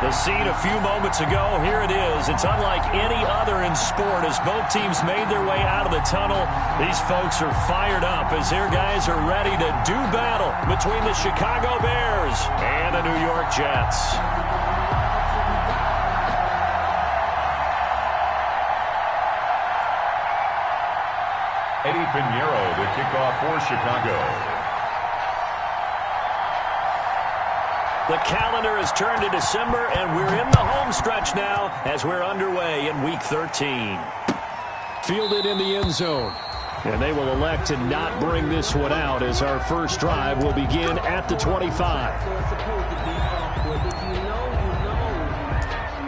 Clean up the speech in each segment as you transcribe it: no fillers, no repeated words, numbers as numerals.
The scene a few moments ago, here it is. It's unlike any other in sport as both teams made their way out of the tunnel. These folks are fired up as their guys are ready to do battle between the Chicago Bears and the New York Jets. Eddie Pinheiro, the kickoff for Chicago. The calendar has turned to December, and we're in the home stretch now as we're underway in Week 13. Fielded in the end zone. And they will elect to not bring this one out as our first drive will begin at the 25.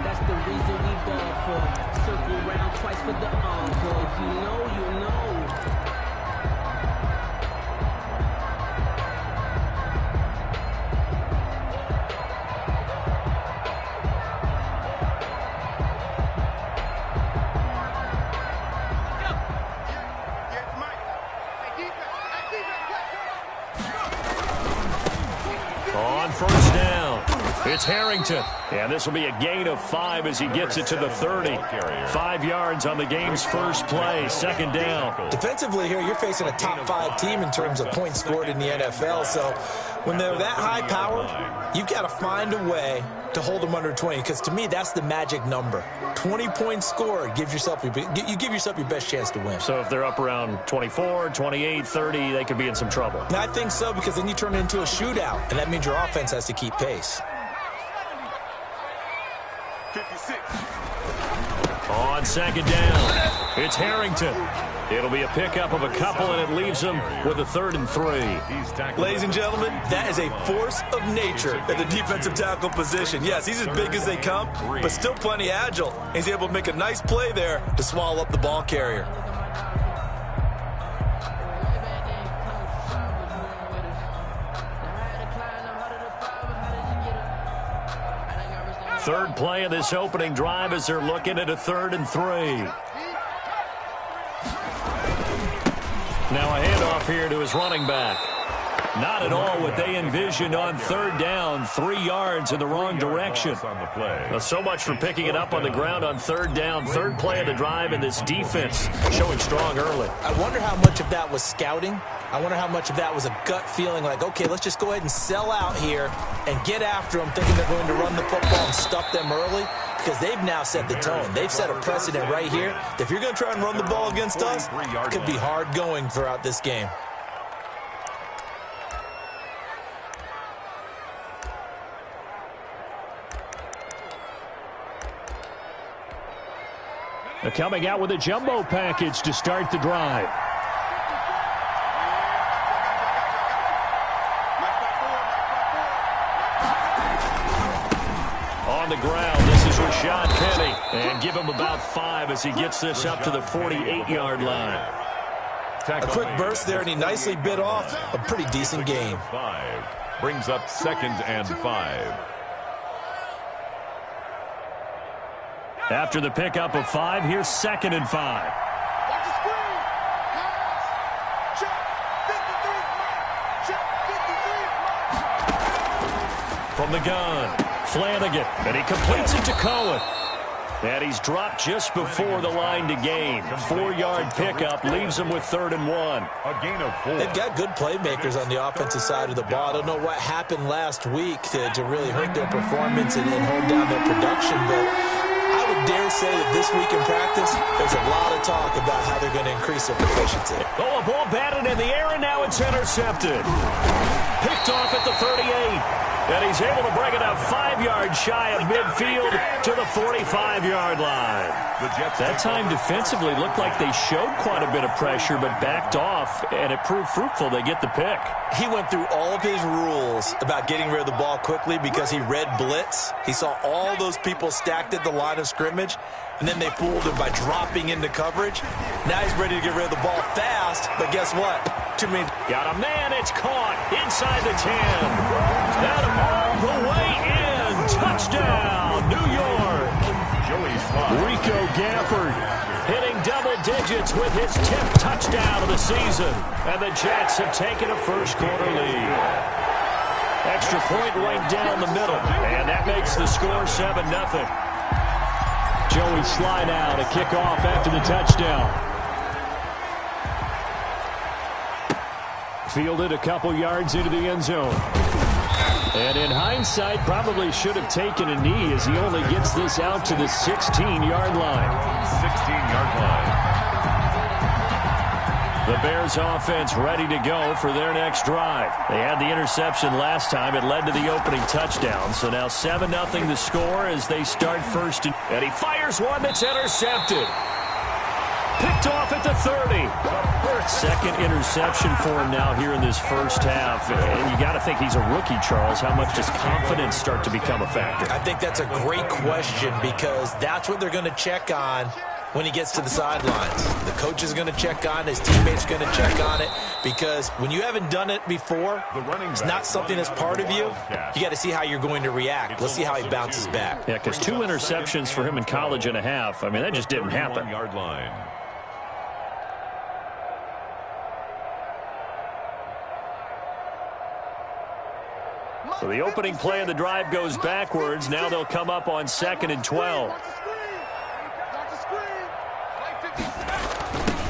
That's the reason we ball for. Circle around twice for the encore. If you know, you know. On first down, it's Harrington. And this will be a gain of 5 as he gets it to the 30. 5 yards on the game's first play, second down. Defensively here, you're facing a top 5 team in terms of points scored in the NFL. So when they're that high powered, you've got to find a way to hold them under 20. Because to me, that's the magic number. 20 points scored, you give yourself your best chance to win. So if they're up around 24, 28, 30, they could be in some trouble. I think so, because then you turn it into a shootout, and that means your offense has to keep pace. 56. On second down, it's Harrington. It'll be a pickup of a couple, and it leaves them with a 3rd and 3. Ladies and gentlemen, that is a force of nature at the defensive tackle position. Yes, he's as big as they come, but still plenty agile. He's able to make a nice play there to swallow up the ball carrier. Third play of this opening drive as they're looking at a 3rd and 3. Now a handoff here to his running back. Not at all what they envisioned on 3rd down. 3 yards in the wrong direction. Well, so much for picking it up on the ground on 3rd down. 3rd play of the drive, and this defense showing strong early. I wonder how much of that was scouting. I wonder how much of that was a gut feeling like, okay, let's just go ahead and sell out here and get after them, thinking they're going to run the football and stuff them early. Because they've now set the tone. They've set a precedent right here. That if you're going to try and run the ball against us, it could be hard going throughout this game. They're coming out with a jumbo package to start the drive. On the ground, this is Rashad Penny. And give him about 5 as he gets this up to the 48-yard line. A quick burst there, and he nicely bit off a pretty decent gain. 5 brings up 2nd and 5. After the pickup of 5, here's 2nd and 5. From the gun, Flanagan, and he completes it to Cohen. And he's dropped just before the line to gain. 4-yard pickup leaves him with 3rd and 1. A gain of 4. They've got good playmakers on the offensive side of the ball. I don't know what happened last week to really hurt their performance and hold down their production, but I would dare say that this week in practice, there's a lot of talk about how they're going to increase their proficiency. Oh, a ball batted in the air, and now it's intercepted. Picked off at the 38. And he's able to bring it up 5 yards shy of midfield to the 45-yard line. That time defensively looked like they showed quite a bit of pressure but backed off, and it proved fruitful. They get the pick. He went through all of his rules about getting rid of the ball quickly because he read blitz. He saw all those people stacked at the line of scrimmage, and then they fooled him by dropping into coverage. Now he's ready to get rid of the ball fast, but guess what? Got a man, it's caught inside the 10. And all the way in. Touchdown, New York. Rico Gafford hitting double digits with his 10th touchdown of the season. And the Jets have taken a first quarter lead. Extra point right down the middle. And that makes the score 7-0. Joey slide out, a kickoff after the touchdown. Fielded a couple yards into the end zone. And in hindsight, probably should have taken a knee as he only gets this out to the 16-yard line. 16-yard line. The Bears offense ready to go for their next drive. They had the interception last time. It led to the opening touchdown. So now 7-0 the score as they start first. And he fires one that's intercepted. Picked off at the 30. Second interception for him now here in this first half. And you got to think he's a rookie, Charles. How much does confidence start to become a factor? I think that's a great question because that's what they're going to check on when he gets to the sidelines. The coach is going to check on it. His teammates are going to check on it because when you haven't done it before, it's not something that's part of you. You got to see how you're going to react. Let's see how he bounces back. Yeah, because 2 interceptions for him in college and a half. I mean, that just didn't happen. 1-yard line. So the opening play of the drive goes backwards. Now they'll come up on 2nd and 12.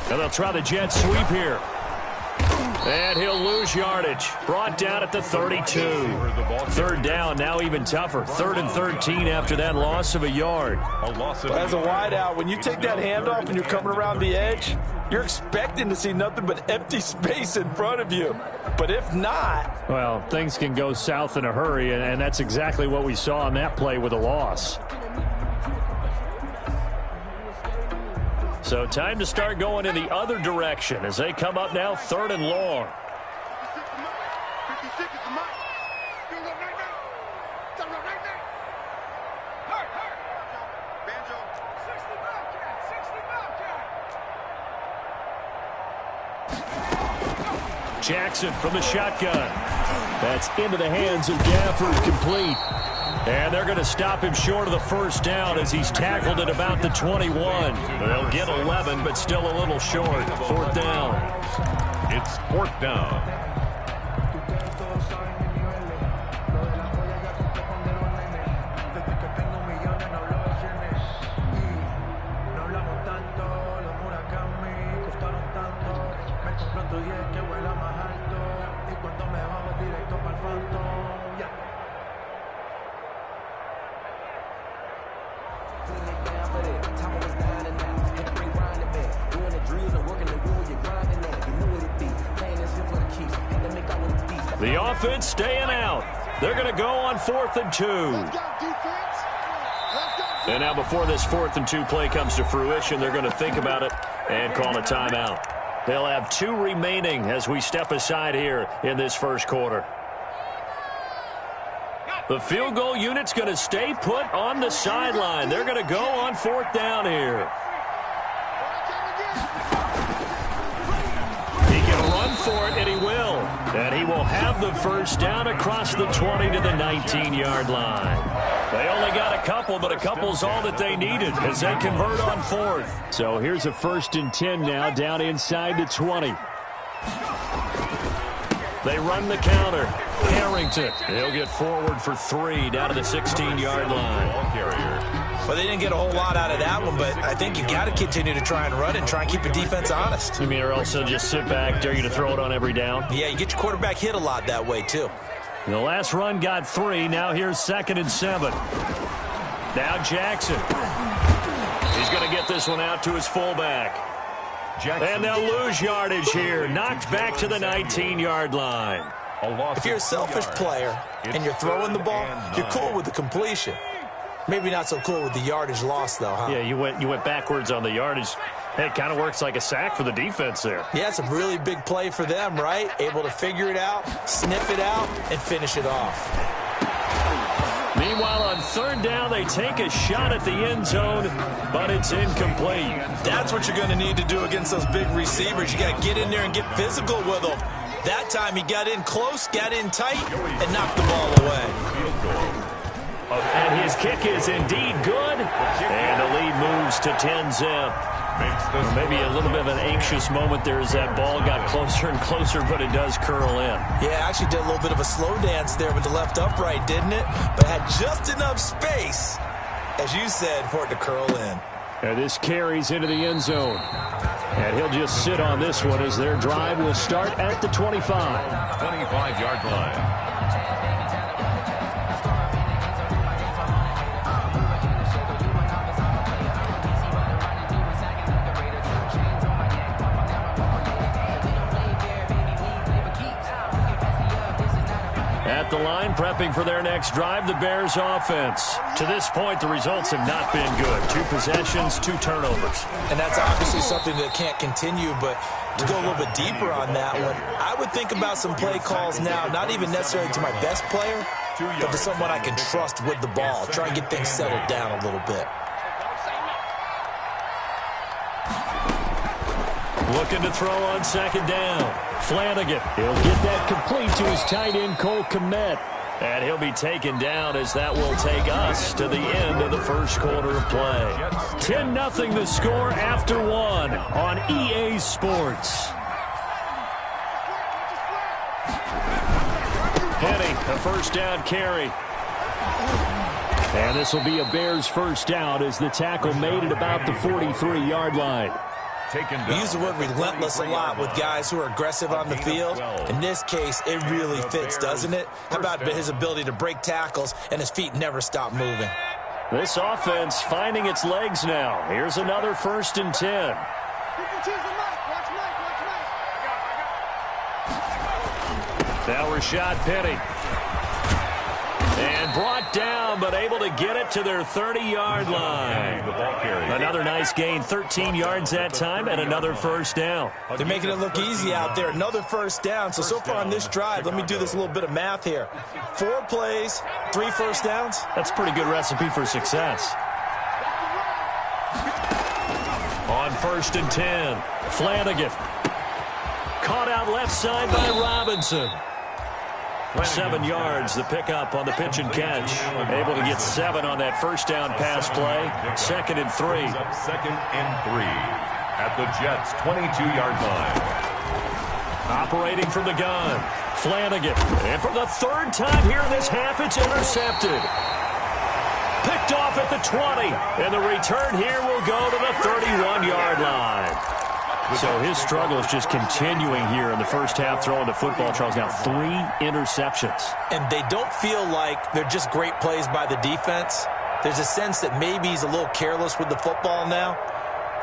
And they'll try the jet sweep here. And he'll lose yardage. Brought down at the 32. Third down, now even tougher. 3rd and 13 after that loss of a yard. As a wideout, when you take that handoff and you're coming around the edge, you're expecting to see nothing but empty space in front of you. But if not... Well, things can go south in a hurry, and that's exactly what we saw on that play with a loss. So time to start going in the other direction as they come up now 3rd and long. Jackson from the shotgun. That's into the hands of Gafford, complete. And they're going to stop him short of the first down as he's tackled at about the 21. They'll get 11, but still a little short. 4th down. It's 4th down. The offense staying out. They're going to go on 4th and 2. And now before this 4th and 2 play comes to fruition, they're going to think about it and call a timeout. They'll have 2 remaining as we step aside here in this first quarter. The field goal unit's going to stay put on the sideline. They're going to go on 4th down here. He can run for it, and he will. And he will have the first down across the 20 to the 19-yard line. They only got a couple, but a couple's all that they needed as they convert on 4th. So here's a 1st and 10 now down inside the 20. They run the counter. Harrington, he'll get forward for 3 down to the 16-yard line. Ball carrier. Well, they didn't get a whole lot out of that one, but I think you got to continue to try and run and try and keep your defense honest. You mean or else they'll just sit back, dare you to throw it on every down? Yeah, you get your quarterback hit a lot that way, too. The last run got 3. Now here's 2nd and 7. Now Jackson. He's going to get this one out to his fullback. Jackson. And they'll lose yardage here. Knocked back to the 19-yard line. If you're a selfish player and you're throwing the ball, you're cool with the completion. Maybe not so cool with the yardage loss, though, huh? Yeah, you went backwards on the yardage. Hey, it kind of works like a sack for the defense there. Yeah, it's a really big play for them, right? Able to figure it out, sniff it out, and finish it off. Meanwhile, on 3rd down, they take a shot at the end zone, but it's incomplete. That's what you're going to need to do against those big receivers. You got to get in there and get physical with them. That time he got in close, got in tight, and knocked the ball away. And his kick is indeed good, and the lead moves to 10-zip. makes the Well, maybe a little bit of an anxious moment there as that ball got closer and closer, but it does curl in. Yeah, actually did a little bit of a slow dance there with the left upright, didn't it? But had just enough space, as you said, for it to curl in. And this carries into the end zone. And he'll just sit on this one as their drive will start at the 25. 25-yard line. At the line, prepping for their next drive, the Bears offense. To this point, the results have not been good. 2 possessions, 2 turnovers. And that's obviously something that can't continue, but to go a little bit deeper on that one, I would think about some play calls now, not even necessarily to my best player, but to someone I can trust with the ball. Try and get things settled down a little bit. Looking to throw on second down. Flanagan. He'll get that complete to his tight end, Cole Kmet. And he'll be taken down as that will take us to the end of the first quarter of play. 10-0 the score after 1 on EA Sports. Penny, a first down carry. And this will be a Bears first down as the tackle made at about the 43-yard line. We use the word relentless a lot with guys who are aggressive on the field. In this case, it really fits, doesn't it? How about his ability to break tackles and his feet never stop moving? This offense finding its legs now. Here's another 1st and 10. Now Rashad Penny. And brought down, but able to get it to their 30-yard line. Another nice gain, 13 yards that time, and another first down. They're making it look easy out there. Another first down. So far on this drive, let me do this little bit of math here. 4 plays, 3 first downs. That's a pretty good recipe for success. On 1st and 10, Flanagan. Caught out left side by Robinson. 7 yards, the pickup on the pitch and catch. Able to get 7 on that first down pass play. 2nd and 3. 2nd and 3 at the Jets' 22-yard line. Operating from the gun, Flanagan. And for the 3rd time here in this half, it's intercepted. Picked off at the 20. And the return here will go to the 31-yard line. So his struggle is just continuing here in the first half, throwing the football. Charles, now 3 interceptions. And they don't feel like they're just great plays by the defense. There's a sense that maybe he's a little careless with the football now.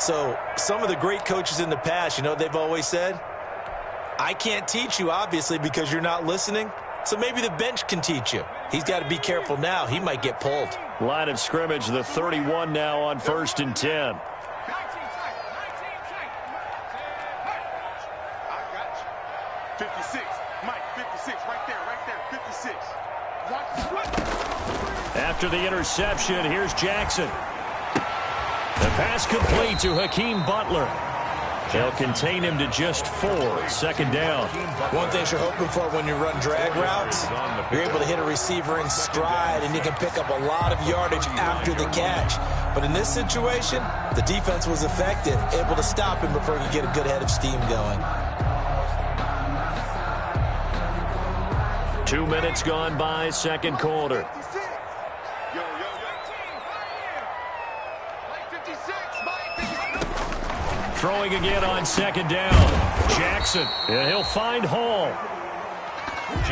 So some of the great coaches in the past, you know what they've always said? I can't teach you, obviously, because you're not listening. So maybe the bench can teach you. He's got to be careful now. He might get pulled. Line of scrimmage, the 31 now on 1st and 10. After the interception, here's Jackson. The pass complete to Hakeem Butler. They'll contain him to just 4. 2nd down. One thing you're hoping for when you run drag routes, you're able to hit a receiver in stride, and you can pick up a lot of yardage after the catch. But in this situation, the defense was effective, able to stop him before he could get a good head of steam going. 2 minutes gone by, 2nd quarter. Throwing again on 2nd down. Jackson, and he'll find Hall.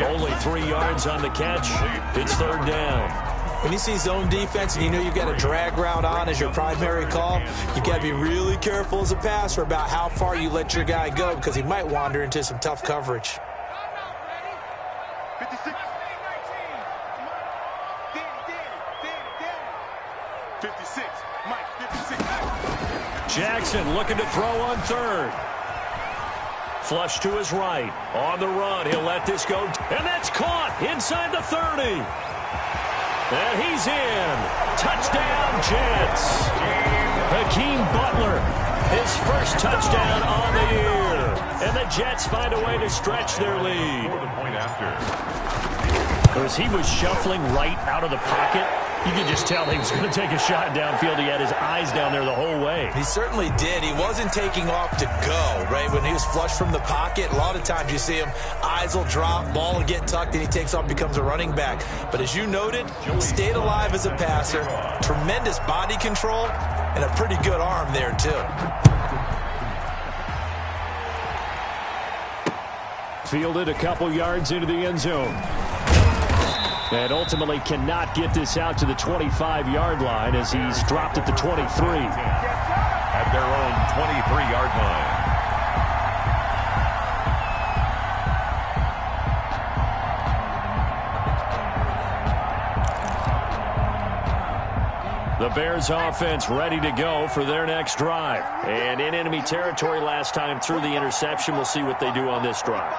Only 3 yards on the catch. It's 3rd down. When you see zone defense and you know you've got a drag route on as your primary call, you've got to be really careful as a passer about how far you let your guy go because he might wander into some tough coverage. Jackson looking to throw on 3rd. Flush to his right. On the run, he'll let this go. And that's caught inside the 30. And he's in. Touchdown, Jets. Hakeem Butler, his first touchdown on the year. And the Jets find a way to stretch their lead. For the point after. As he was shuffling right out of the pocket, You could just tell he was going to take a shot downfield. He had his eyes down there the whole way. He certainly did. He wasn't taking off to go, right? When he was flush from the pocket, a lot of times you see him, eyes will drop, ball will get tucked, and he takes off, becomes a running back. But as you noted, stayed alive as a passer, tremendous body control, and a pretty good arm there, too. Fielded a couple yards into the end zone. And ultimately cannot get this out to the 25-yard line as he's dropped at the 23. At their own 23-yard line. The Bears offense ready to go for their next drive. And in enemy territory last time through the interception. We'll see what they do on this drive.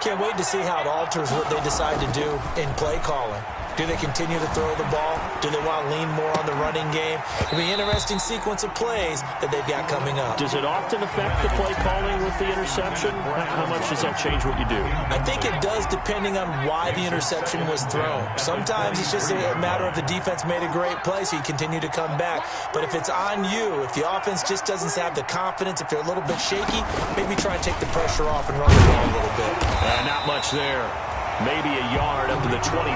Can't wait to see how it alters what they decide to do in play calling. Do they continue to throw the ball? Do they want to lean more on the running game? It'll be an interesting sequence of plays that they've got coming up. Does it often affect the play calling with the interception? How much does that change what you do? I think it does depending on why the interception was thrown. Sometimes it's just a matter of the defense made a great play, so you continue to come back. But if it's on you, if the offense just doesn't have the confidence, if they're a little bit shaky, maybe try and take the pressure off and run the ball a little bit. Not much there. Maybe a yard up to the 24.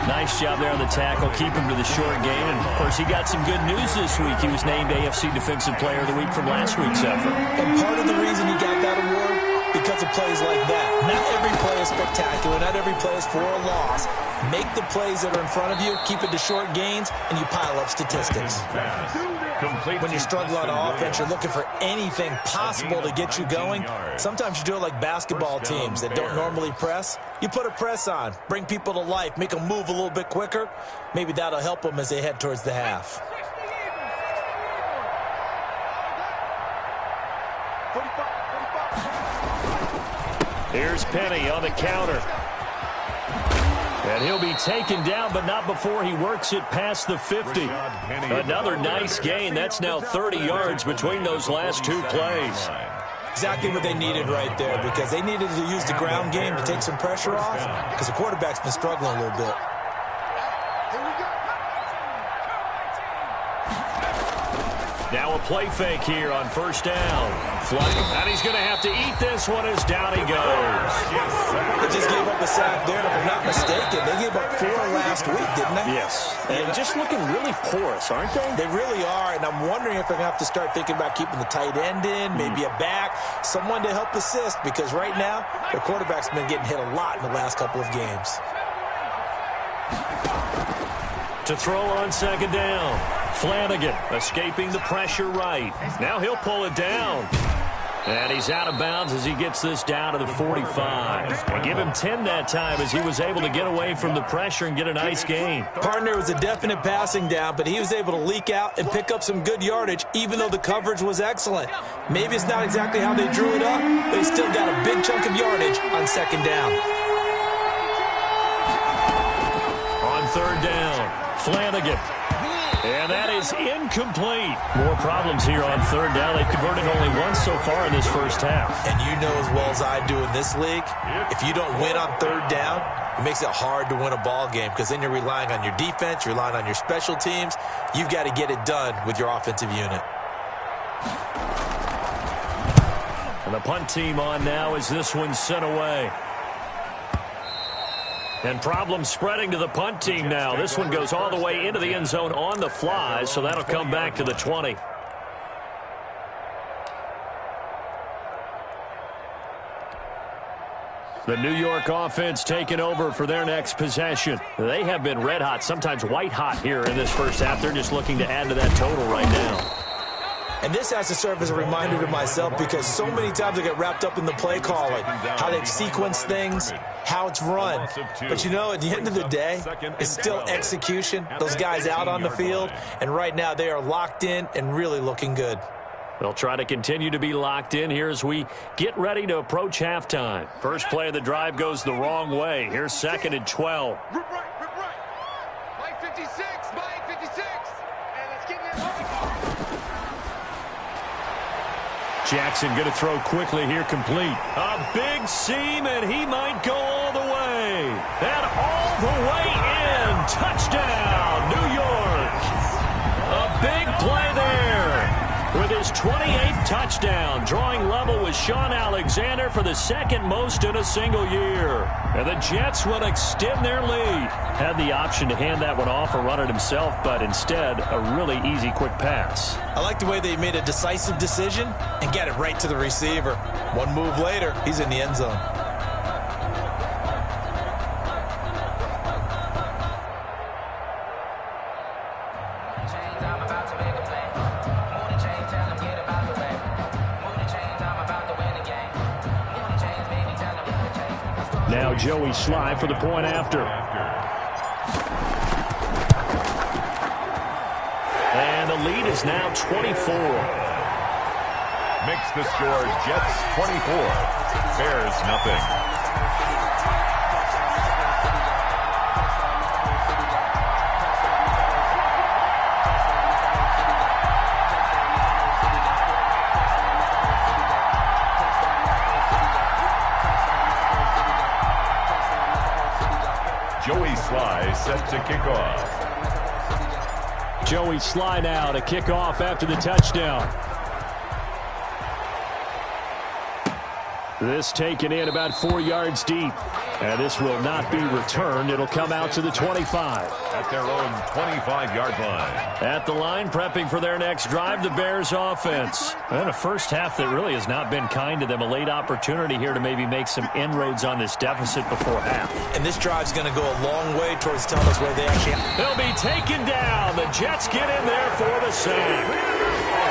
Nice job there on the tackle. Keep him to the short game. And, of course, he got some good news this week. He was named AFC Defensive Player of the Week from last week's effort. And part of the reason he got that award, because of plays like that. Not every play is spectacular. Not every play is for a loss. Make the plays that are in front of you, keep it to short gains, and you pile up statistics. When you struggle on offense, you're looking for anything possible to get you going. Sometimes you do it like basketball teams that don't normally press. You put a press on, bring people to life, make them move a little bit quicker. Maybe that'll help them as they head towards the half. Here's Penny on the counter. And he'll be taken down, but not before he works it past the 50. Another nice gain. That's now 30 yards between those last two plays. Exactly what they needed right there, because they needed to use the ground game to take some pressure off, because the quarterback's been struggling a little bit. Now a play fake here on first down. And he's going to have to eat this one as down he goes. They just gave up a sack there, and if I'm not mistaken, they gave up 4 last week, didn't they? Yes. And just looking really porous, aren't they? They really are, and I'm wondering if they're going to have to start thinking about keeping the tight end in, maybe a back, someone to help assist, because right now, their quarterback's been getting hit a lot in the last couple of games. To throw on second down. Flanagan escaping the pressure right. Now he'll pull it down. And he's out of bounds as he gets this down to the 45. We'll give him 10 that time as he was able to get away from the pressure and get a nice gain. Partner was a definite passing down, but he was able to leak out and pick up some good yardage, even though the coverage was excellent. Maybe it's not exactly how they drew it up, but he still got a big chunk of yardage on second down. On third down, Flanagan. And that is incomplete. More problems here on third down. They've converted only once so far in this first half. And you know as well as I do in this league, if you don't win on third down, it makes it hard to win a ball game, because then you're relying on your defense, you're relying on your special teams. You've got to get it done with your offensive unit. And the punt team on now as this one's sent away. And problems spreading to the punt team now. This one goes all the way into the end zone on the fly, so that'll come back to the 20. The New York offense taking over for their next possession. They have been red hot, sometimes white hot here in this first half. They're just looking to add to that total right now. And this has to serve as a reminder to myself, because so many times I get wrapped up in the play calling, how they sequence things, how it's run. But, you know, at the end of the day, it's still execution. Those guys out on the field, and right now they are locked in and really looking good. They'll try to continue to be locked in here as we get ready to approach halftime. First play of the drive goes the wrong way. Here's second and 12. Jackson going to throw quickly here, complete. A big seam, and he might go all the way. And all the way in. Touchdown, New York. A big play there. With his 28th touchdown, drawing level with Shaun Alexander for the second most in a single year. And the Jets will extend their lead. Had the option to hand that one off or run it himself, but instead, a really easy, quick pass. I like the way they made a decisive decision and get it right to the receiver. One move later, he's in the end zone. Now Joey Sly for the point after. And the lead is now 24. Makes the score Jets 24, Bears nothing. Joey Sly set to kick off. Joey Sly now to kick off after the touchdown. This taken in about 4 yards deep. And this will not be returned. It'll come out to the 25. At their own 25-yard line. At the line, prepping for their next drive, the Bears offense. And a first half that really has not been kind to them. A late opportunity here to maybe make some inroads on this deficit before half. And this drive's going to go a long way towards telling us where they actually... They'll be taken down. The Jets get in there for the sack.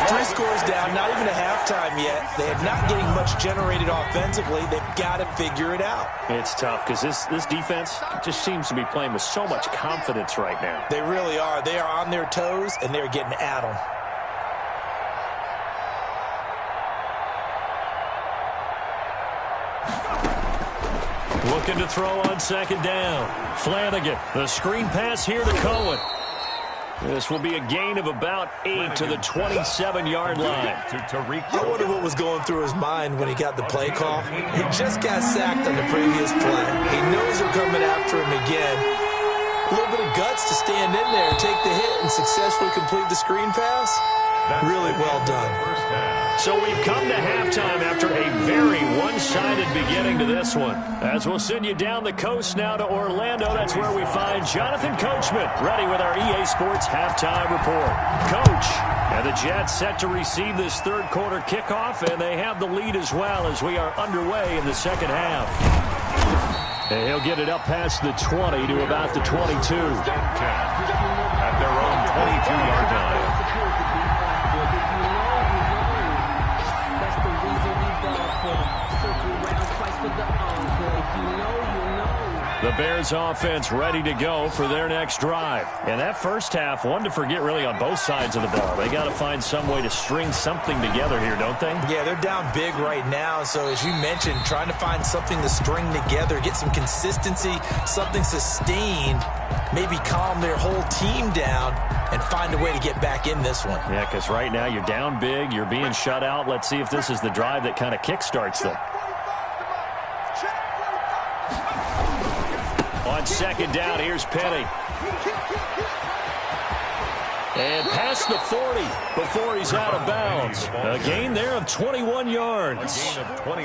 3 scores down, not even a halftime yet. They are not getting much generated offensively. They've got to figure it out. It's tough because this defense just seems to be playing with so much confidence right now. They really are. They are on their toes, and they're getting at them. Looking to throw on second down. Flanagan, the screen pass here to Cohen. This will be a gain of about 8 to the 27-yard line. I wonder what was going through his mind when he got the play call. He just got sacked on the previous play. He knows they're coming after him again. A little bit of guts to stand in there, take the hit, and successfully complete the screen pass. Really well done. So we've come to halftime after a very one-sided beginning to this one. As we'll send you down the coast now to Orlando, that's where we find Jonathan Coachman ready with our EA Sports halftime report. Coach, and the Jets set to receive this third quarter kickoff, and they have the lead as well as we are underway in the second half. And he'll get it up past the 20 to about the 22. At their own 22-yard line. The Bears offense ready to go for their next drive. And that first half, one to forget really on both sides of the ball. They got to find some way to string something together here, don't they? Yeah, they're down big right now. So as you mentioned, trying to find something to string together, get some consistency, something sustained, maybe calm their whole team down and find a way to get back in this one. Yeah, because right now you're down big, you're being shut out. Let's see if this is the drive that kind of kickstarts them. On second down, here's Penny. And past the 40 before he's out of bounds. A gain there of 21 yards.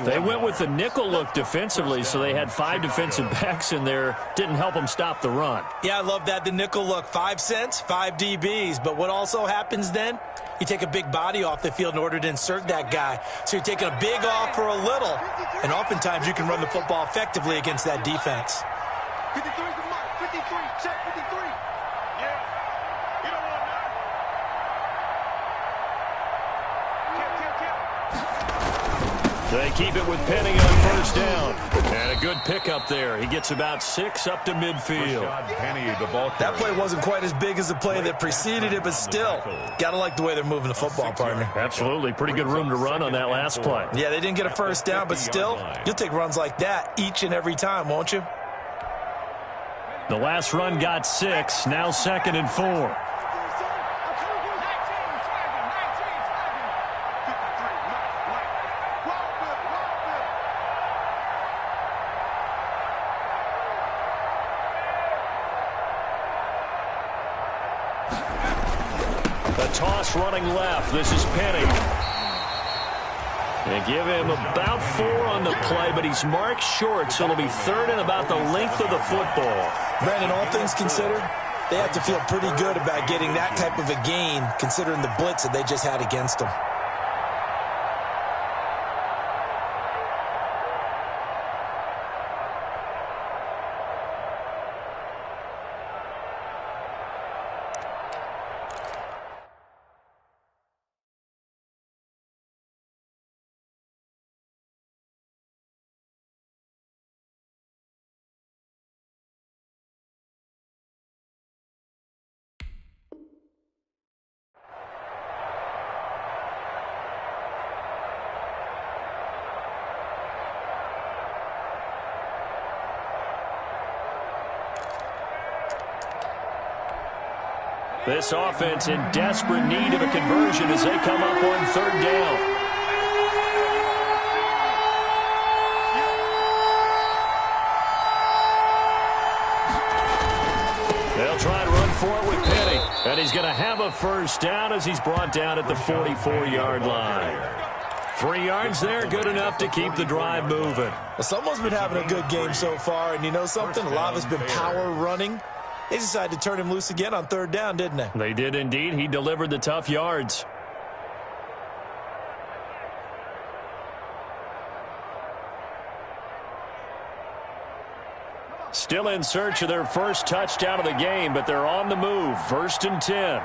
They went with the nickel look defensively, so they had 5 defensive backs in there. Didn't help them stop the run. Yeah, I love that. The nickel look, 5 cents, 5 DBs. But what also happens then? You take a big body off the field in order to insert that guy. So you're taking a big off for a little. And oftentimes you can run the football effectively against that defense. 53 is the mark. 53. Check 53. Yeah. You don't want that. They keep it with Penny on first down. And a good pickup there. He gets about 6 up to midfield. Penny, the ball that play wasn't quite as big as the play that preceded it, but still, got to like the way they're moving the football, partner. Absolutely. Pretty good room to run on that last play. Yeah, they didn't get a first down, but still, you'll take runs like that each and every time, won't you? The last run got 6, now 2nd and 4. The toss running left. This is Penny. They give him about 4 on the play, but he's marked short, so it'll be third and about the length of the football. Brandon, all things considered, they have to feel pretty good about getting that type of a gain, considering the blitz that they just had against them. This offense in desperate need of a conversion as they come up on third down. They'll try and run for it with Penny. And he's going to have a first down as he's brought down at the 44-yard line. 3 yards there, good enough to keep the drive moving. Well, someone's been having a good game so far, and you know something? A lot of it's been power running. They decided to turn him loose again on third down, didn't they? They did indeed. He delivered the tough yards. Still in search of their first touchdown of the game, but they're on the move. 1st and 10.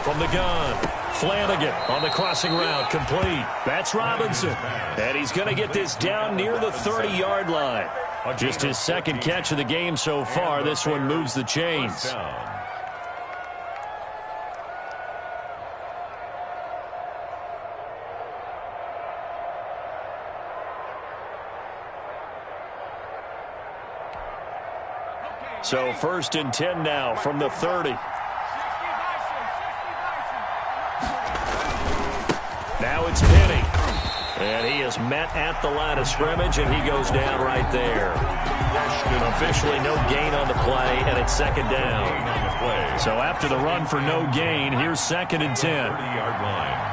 From the gun, Flanagan on the crossing route, complete. That's Robinson. And he's going to get this down near the 30-yard line. Just his second catch of the game so far. This one moves the chains. So 1st and 10 now from the 30. Now it's Penny. And he is met at the line of scrimmage, and he goes down right there. Officially no gain on the play, and it's 2nd down. So after the run for no gain, here's 2nd and 10. 30-yard line.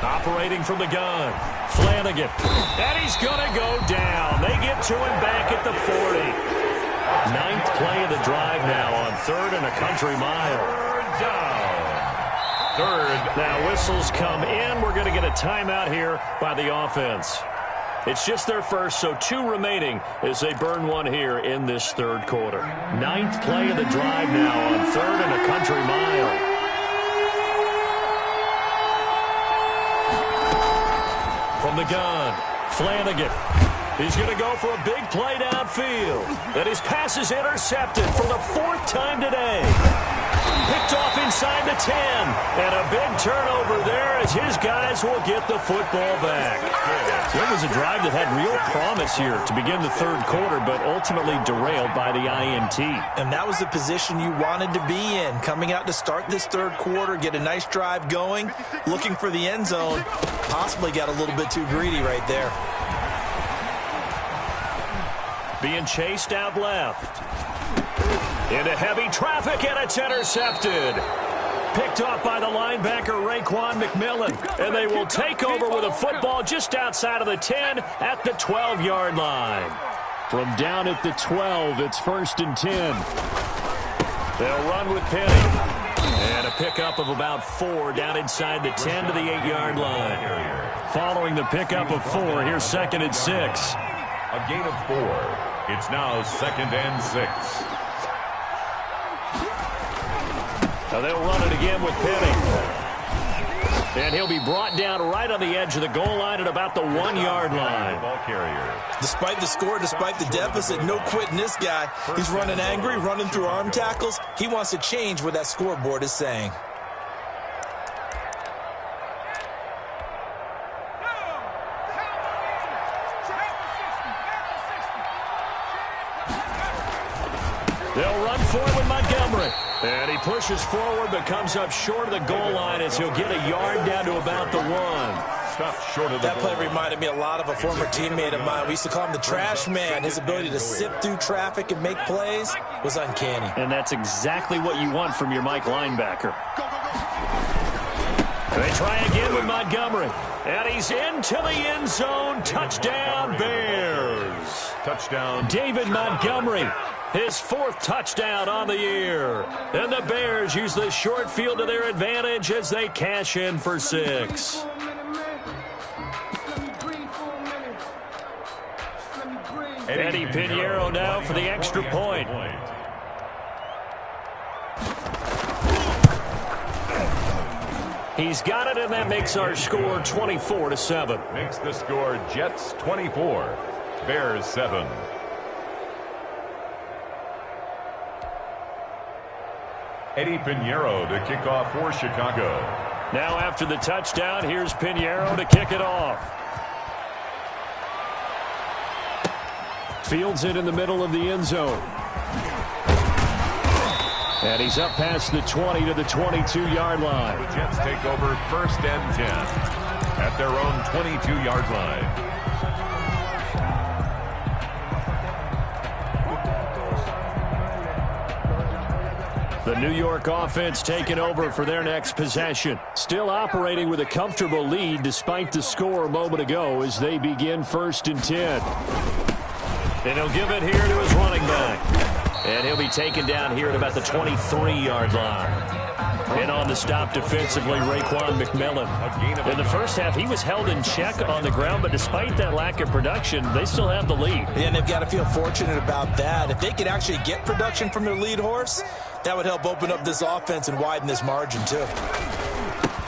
Operating from the gun, Flanagan, and he's going to go down. They get to him back at the 40. 9th play of the drive now on 3rd and a country mile. 3rd down. 3rd. Now whistles come in. We're going to get a timeout here by the offense. It's just their first, so 2 remaining as they burn one here in this 3rd quarter. 9th play of the drive now on 3rd and a country mile. From the gun, Flanagan. He's going to go for a big play downfield. And his pass is intercepted for the 4th time today. Picked off inside the 10. And a big turnover there as his guys will get the football back. It was a drive that had real promise here to begin the 3rd quarter, but ultimately derailed by the INT. And that was the position you wanted to be in. Coming out to start this 3rd quarter, get a nice drive going, looking for the end zone. Possibly got a little bit too greedy right there. Being chased out left. Into heavy traffic, and it's intercepted. Picked off by the linebacker, Raekwon McMillan. And they will take over with a football just outside of the 10 at the 12-yard line. From down at the 12, it's 1st and 10. They'll run with Penny. And a pickup of about 4 down inside the 10 to the 8-yard line. Following the pickup of 4, here's 2nd and 6. A gain of 4. It's now 2nd and 6. Now they'll run it again with Penny. And he'll be brought down right on the edge of the goal line at about the 1-yard line. Ball carrier. Despite the score, despite the deficit, no quitting this guy. He's running angry, running through arm tackles. He wants to change what that scoreboard is saying. They'll run for it with Montgomery. And he pushes forward but comes up short of the goal line as he'll get a yard down to about the 1. Stopped short of the That goal. play reminded me a lot of a former teammate of mine. We used to call him the trash man. His ability to sift through traffic and make plays was uncanny. And that's exactly what you want from your Mike linebacker. They try again with Montgomery. And he's into the end zone. Touchdown, Bears. Touchdown. David Montgomery, his 4th touchdown on the year. And the Bears use the short field to their advantage as they cash in for 6. Eddie Pinheiro now for the extra point. He's got it, and that makes our score 24-7. Makes the score Jets 24, Bears 7. Eddie Pinheiro to kick off for Chicago. Now after the touchdown, here's Pinheiro to kick it off. Fields it in the middle of the end zone. And he's up past the 20 to the 22-yard line. The Jets take over 1st and 10 at their own 22-yard line. The New York offense taking over for their next possession. Still operating with a comfortable lead despite the score a moment ago as they begin 1st and 10. And he'll give it here to his running back. And he'll be taken down here at about the 23-yard line. And on the stop defensively, Raekwon McMillan. In the first half, he was held in check on the ground, but despite that lack of production, they still have the lead. And they've got to feel fortunate about that. If they could actually get production from their lead horse, that would help open up this offense and widen this margin, too.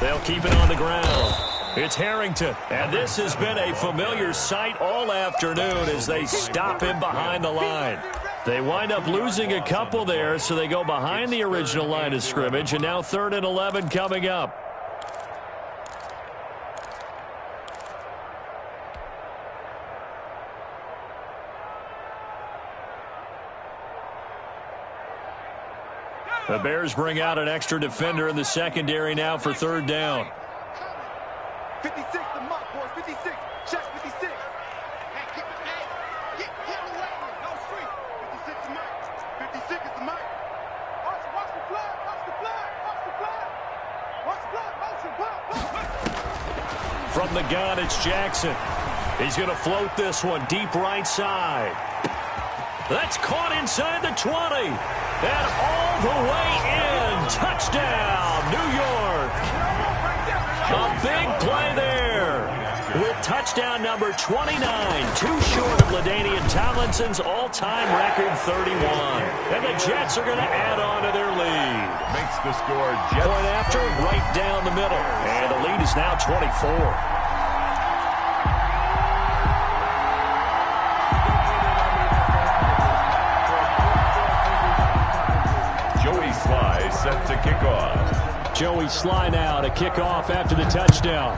They'll keep it on the ground. It's Harrington, and this has been a familiar sight all afternoon as they stop him behind the line. They wind up losing a couple there, so they go behind the original line of scrimmage, and now 3rd and 11 coming up. The Bears bring out an extra defender in the secondary now for 3rd down. 56 the mark, boys. 56. Check 56. Hey, keep it back. Get away. No street. 56 the mark. 56 is the mark. Watch the flag. Watch the flag. Watch the flag. Watch the flag. Motion. From the gun, it's Jackson. He's going to float this one deep right side. That's caught inside the 20. And all the way in. Touchdown, New York. A big play there with touchdown number 29, too short of LaDainian Tomlinson's all-time record 31. And the Jets are going to add on to their lead. Makes the score Jets. Point after, right down the middle. And the lead is now 24. Set to kick off. Joey Sly now to kick off after the touchdown.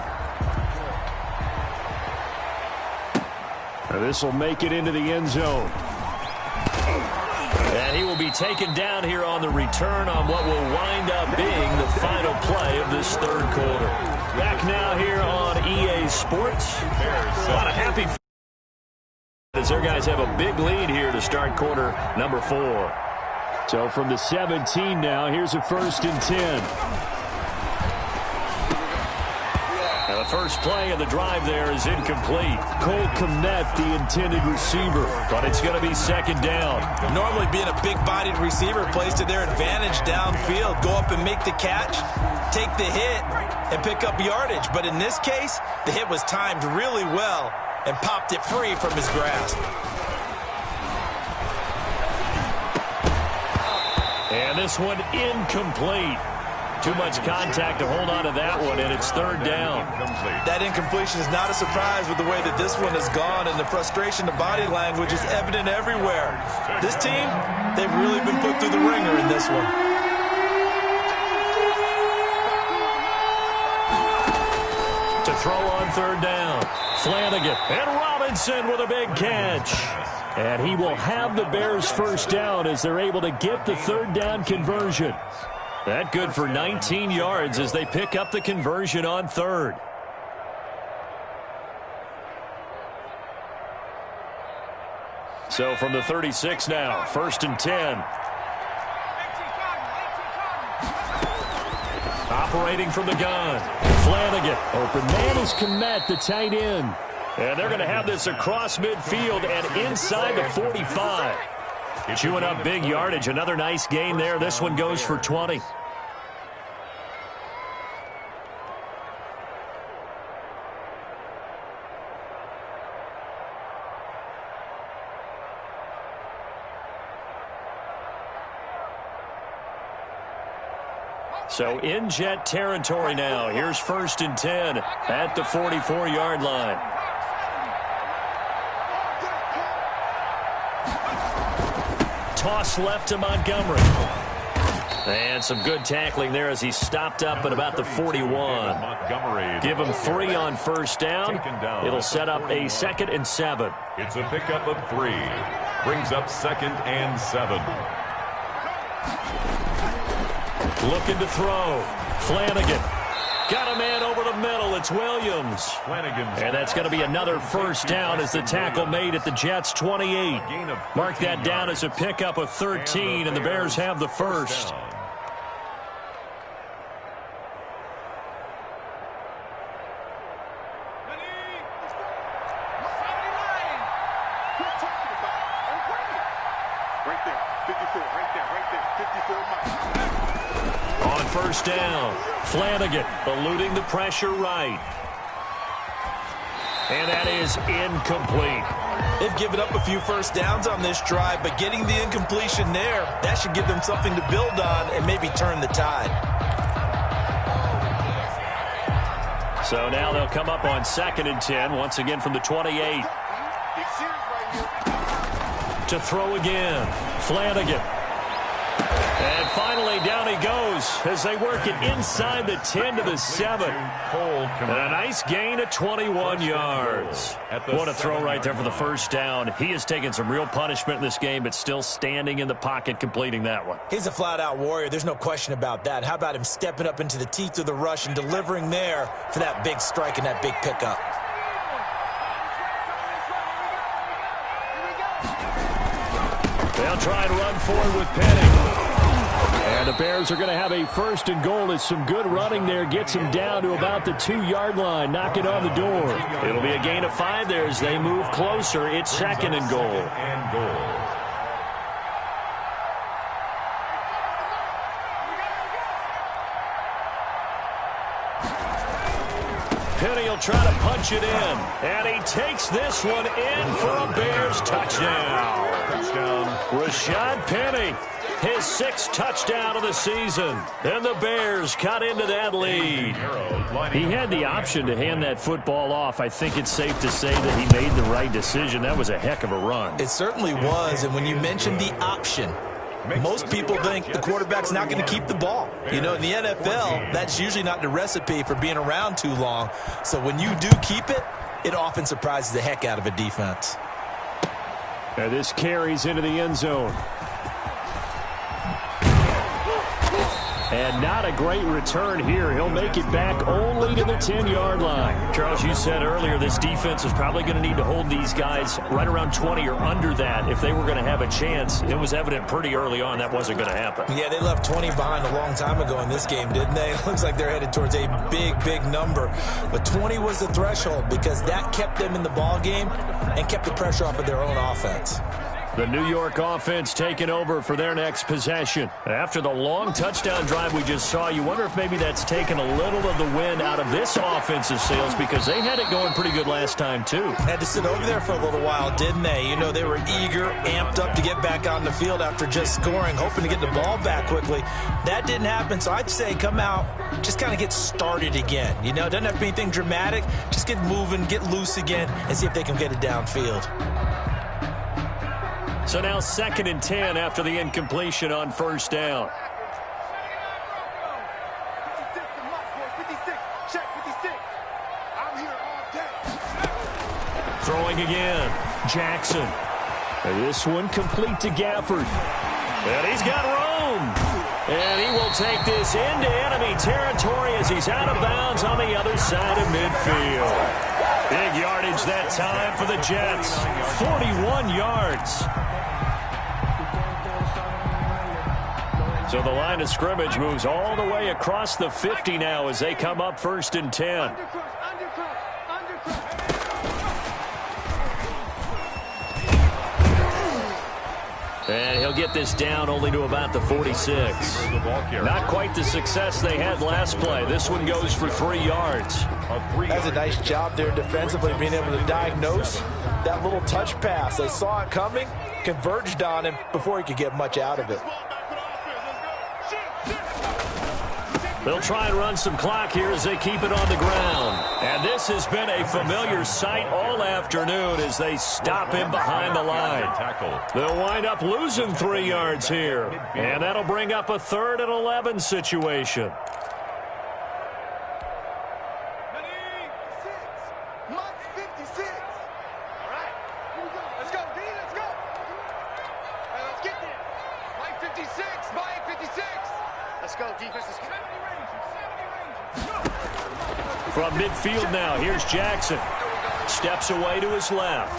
This will make it into the end zone. And he will be taken down here on the return on what will wind up being the final play of this 3rd quarter. Back now here on EA Sports. A lot of happy fans as their guys have a big lead here to start quarter number 4. So from the 17 now, here's a 1st and 10. Now the first play of the drive there is incomplete. Cole Kmet, the intended receiver, but it's going to be 2nd down. Normally being a big-bodied receiver plays to their advantage downfield. Go up and make the catch, take the hit, and pick up yardage. But in this case, the hit was timed really well and popped it free from his grasp. And this one incomplete. Too much contact to hold on to that one, and it's 3rd down. That incompletion is not a surprise with the way that this one has gone, and the frustration, the body language is evident everywhere. This team, they've really been put through the ringer in this one. To throw on 3rd down, Flanagan and Robinson with a big catch. And he will have the Bears first down as they're able to get the third down conversion. That good for 19 yards as they pick up the conversion on third. So from the 36 now, 1st and 10. Operating from the gun, Flanagan. Open man is Kmet, the tight end. And they're going to have this across midfield and inside the 45. Chewing up big yardage. Another nice gain there. This one goes for 20. So in Jet territory now. Here's 1st and 10 at the 44-yard line. Toss left to Montgomery. And some good tackling there as he stopped up at about the 41. Give him 3 on first down. It'll set up a 2nd and 7. It's a pickup of 3. Brings up 2nd and 7. Looking to throw. Flanagan. Got a man over the middle. It's Williams. And that's going to be another first down as the tackle made at the Jets' 28. Mark that down as a pickup of 13, and the Bears have the first. First down. Flanagan eluding the pressure right. And that is incomplete. They've given up a few first downs on this drive, but getting the incompletion there, that should give them something to build on and maybe turn the tide. So now they'll come up on 2nd and 10, once again from the 28. To throw again. Flanagan. And finally, down he goes as they work it inside the 10 to the 7. And a nice gain of 21 yards. What a throw right there for the first down. He has taken some real punishment in this game, but still standing in the pocket, completing that one. He's a flat-out warrior. There's no question about that. How about him stepping up into the teeth of the rush and delivering there for that big strike and that big pickup? They'll try and run forward with Penning. And the Bears are going to have a 1st and goal as some good running there gets him down to about the 2-yard line, knocking on the door. It'll be a gain of 5 there as they move closer. It's 2nd and goal. Penny will try to punch it in. And he takes this one in for a Bears touchdown. Rashad Penny. His 6th touchdown of the season. And the Bears cut into that lead. He had the option to hand that football off. I think it's safe to say that he made the right decision. That was a heck of a run. It certainly was. And when you mentioned the option, most people think the quarterback's not going to keep the ball. You know, in the NFL, that's usually not the recipe for being around too long. So when you do keep it, it often surprises the heck out of a defense. And this carries into the end zone. And not a great return here. He'll make it back only to the 10-yard line. Charles, you said earlier this defense is probably going to need to hold these guys right around 20 or under that if they were going to have a chance. It was evident pretty early on that wasn't going to happen. Yeah, they left 20 behind a long time ago in this game, didn't they? It looks like they're headed towards a big, big number. But 20 was the threshold because that kept them in the ball game and kept the pressure off of their own offense. The New York offense taking over for their next possession. After the long touchdown drive we just saw, you wonder if maybe that's taken a little of the wind out of this offensive sails because they had it going pretty good last time, too. Had to sit over there for a little while, didn't they? You know, they were eager, amped up to get back on the field after just scoring, hoping to get the ball back quickly. That didn't happen, so I'd say come out, just kind of get started again. You know, doesn't have to be anything dramatic. Just get moving, get loose again, and see if they can get it downfield. So now 2nd and 10 after the incompletion on first down. 56, check 56. I'm here all day. Throwing again. Jackson. And this one complete to Gafford. And he's got room. And he will take this into enemy territory as he's out of bounds on the other side of midfield. Big yardage that time for the Jets. 41 yards. So the line of scrimmage moves all the way across the 50 now as they come up 1st and 10. And he'll get this down only to about the 46. Not quite the success they had last play. This one goes for 3 yards. That's a nice job there defensively, being able to diagnose that little touch pass. They saw it coming, converged on him before he could get much out of it. They'll try and run some clock here as they keep it on the ground. And this has been a familiar sight all afternoon as they stop him behind the line. They'll wind up losing 3 yards here. And that'll bring up a 3rd and 11 situation. From midfield now, here's Jackson. Steps away to his left.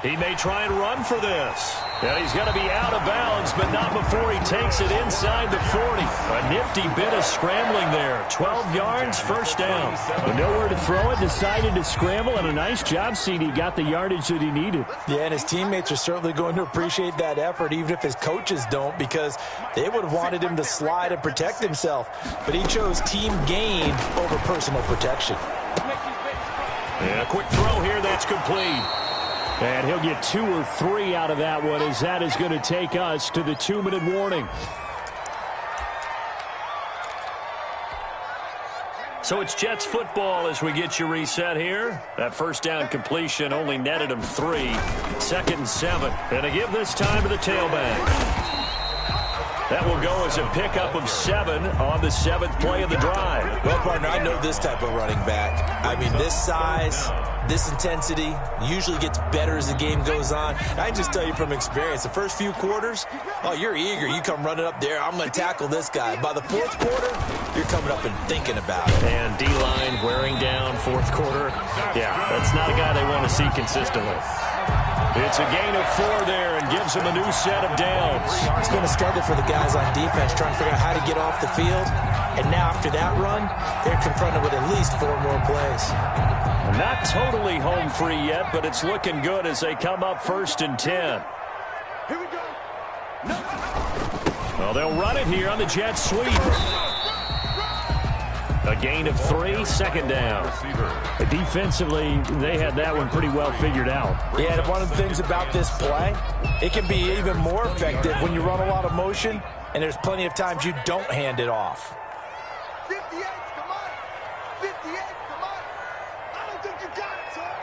He may try and run for this. And he's going to be out of bounds, but not before he takes it inside the 40. A nifty bit of scrambling there. 12 yards, 1st down. With nowhere to throw it, decided to scramble, and a nice job, CD. Got the yardage that he needed. Yeah, and his teammates are certainly going to appreciate that effort, even if his coaches don't, because they would have wanted him to slide and protect himself. But he chose team gain over personal protection. And a quick throw here, that's complete. And he'll get 2 or 3 out of that one, as that is going to take us to the 2-minute warning. So it's Jets football as we get you reset here. That 1st down completion only netted him 3. 2nd and 7. And to give this time to the tailback. That will go as a pickup of 7 on the 7th play of the drive. Well, partner, I know this type of running back. I mean, this size, this intensity usually gets better as the game goes on. I can just tell you from experience, the first few quarters, oh, you're eager. You come running up there, I'm going to tackle this guy. By the 4th quarter, you're coming up and thinking about it. And D-line wearing down 4th quarter. Yeah, that's not a guy they want to see consistently. It's a gain of 4 there and gives them a new set of downs. It's been a struggle for the guys on defense trying to figure out how to get off the field. And now after that run, they're confronted with at least 4 more plays. Not totally home free yet, but it's looking good as they come up 1st and 10. Here we go. Well, they'll run it here on the jet sweep. A gain of 3, 2nd down. Defensively, they had that one pretty well figured out. Yeah, and one of the things about this play, it can be even more effective when you run a lot of motion, and there's plenty of times you don't hand it off. 58, come on. 58, come on. I don't think you got it, sir.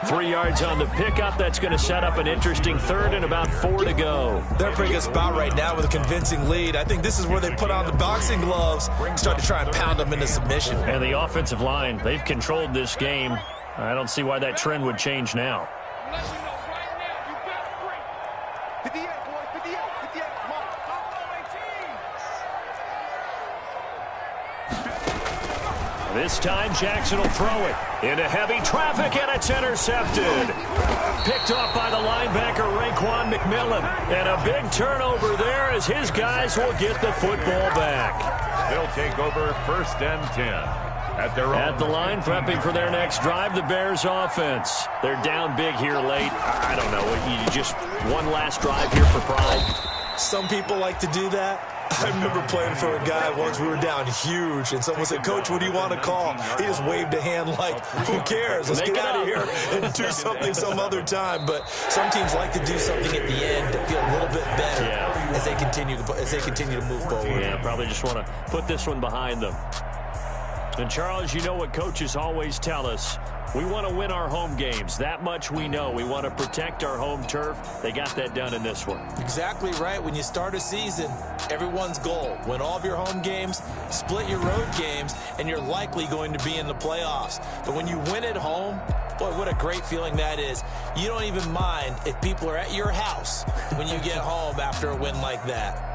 3 yards on the pickup. That's going to set up an interesting 3rd and about 4 to go. They're a pretty good spot right now with a convincing lead. I think this is where they put on the boxing gloves and start to try and pound them into submission. And the offensive line, they've controlled this game. I don't see why that trend would change now. 58, boys, 58, 58, come on. This time Jackson will throw it into heavy traffic, and it's intercepted. Picked off by the linebacker Raekwon McMillan. And a big turnover there as his guys will get the football back. They'll take over 1st and 10. At the line, prepping for their next drive, the Bears offense. They're down big here late. I don't know. You just one last drive here for pride. Some people like to do that. I remember playing for a guy once. We were down huge, and someone said, "Coach, what do you want to call?" He just waved a hand like, who cares? Let's get out of here and do something some other time. But some teams like to do something at the end to feel a little bit better as they continue to move forward. Yeah, probably just want to put this one behind them. And, Charles, you know what coaches always tell us. We want to win our home games. That much we know. We want to protect our home turf. They got that done in this one. Exactly right. When you start a season, everyone's goal: win all of your home games, split your road games, and you're likely going to be in the playoffs. But when you win at home, boy, what a great feeling that is. You don't even mind if people are at your house when you get home after a win like that.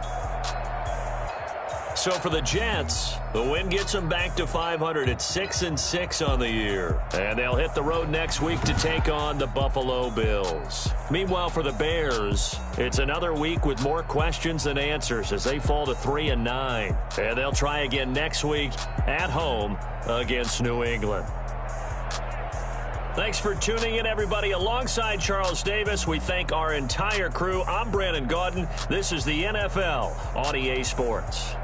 So for the Jets, the win gets them back to 500 at 6-6 on the year. And they'll hit the road next week to take on the Buffalo Bills. Meanwhile, for the Bears, it's another week with more questions than answers as they fall to 3-9. And they'll try again next week at home against New England. Thanks for tuning in, everybody. Alongside Charles Davis, we thank our entire crew. I'm Brandon Gaudin. This is the NFL on EA Sports.